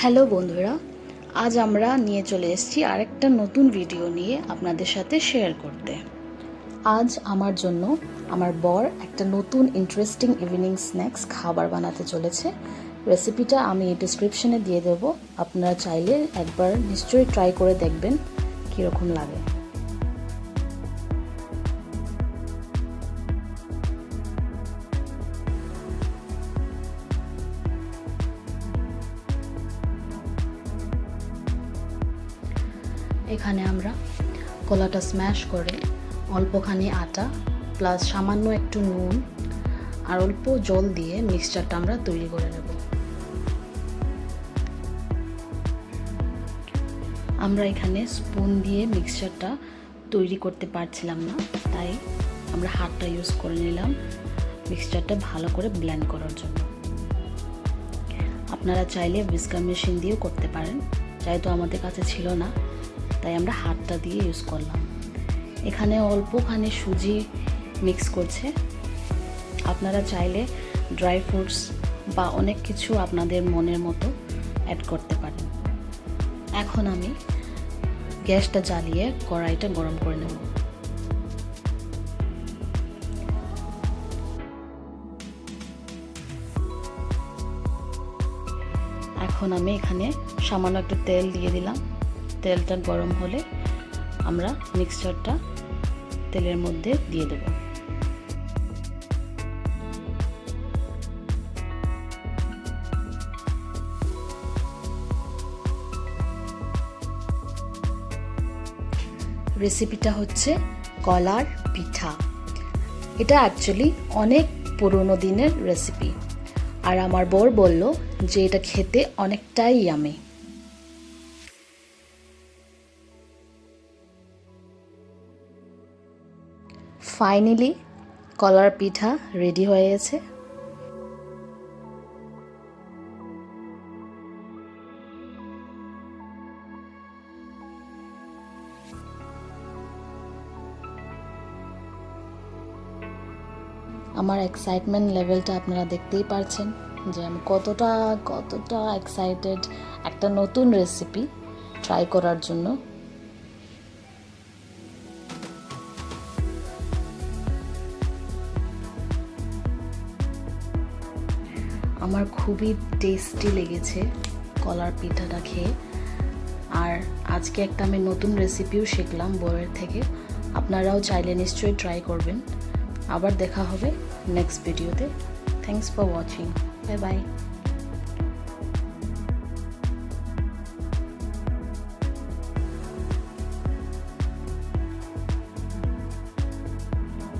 Hello বন্ধুরা, আজ আমরা নিয়ে চলে এসেছি আরেকটা নতুন ভিডিও নিয়ে আপনাদের সাথে শেয়ার করতে। আজ আমার জন্য আমার বর একটা নতুন ইন্টারেস্টিং ইভিনিং স্ন্যাক্স খাবার বানাতে চলেছে। রেসিপিটা আমি ডেসক্রিপশনে দিয়ে দেব, আপনারা চাইলে একবার নিশ্চয়ই ট্রাই করে দেখবেন কীরকম লাগে। এখানে আমরা কলাটা স্ম্যাশ করে অল্পখানি আটা প্লাস সামান্য একটু নুন আর অল্প জল দিয়ে মিক্সচারটা আমরা তৈরি করে নেব। আমরা এখানে স্পুন দিয়ে মিক্সচারটা তৈরি করতে পারছিলাম না, তাই আমরা হাতটা ইউজ করে নিলাম মিক্সচারটা ভালো করে ব্লেন্ড করার জন্য। আপনারা চাইলে হুইস্কার মেশিন দিয়েও করতে পারেন, যেহেতু আমাদের কাছে ছিল না তাই আমরা হাতটা দিয়ে ইউজ করলাম। এখানে অল্পখানি সুজি মিক্স করছে, আপনারা চাইলে ড্রাই ফ্রুটস বা অনেক কিছু আপনাদের মনের মতো অ্যাড করতে পারেন। এখন আমি গ্যাসটা জ্বালিয়ে কড়াইটা গরম করে নেব। এখন আমি এখানে সামান্য একটু তেল দিয়ে দিলাম। তেলটা গরম হলে আমরা মিক্সচারটা তেলের মধ্যে দিয়ে দেব। রেসিপিটা হচ্ছে কলার পিঠা। এটা অ্যাকচুয়ালি অনেক পুরনো দিনের রেসিপি, আর আমার বর বলল যে এটা খেতে অনেকটাই ইয়ামি। ফাইনালি কলার পিঠা রেডি হয়ে গেছে। আমার এক্সাইটমেন্ট লেভেলটা আপনারা দেখতেই পারছেন যে আমি কতটা এক্সাইটেড একটা নতুন রেসিপি ট্রাই করার জন্য। আমার খুবই টেস্টি লেগেছে কলার পিঠাটা খেয়ে, আর আজকে একটা আমি নতুন রেসিপিও শিখলাম বউয়ের থেকে। আপনারাও চাইলে নিশ্চয়ই ট্রাই করবেন। আবার দেখা হবে নেক্সট ভিডিওতে। Thanks for watching. Bye bye.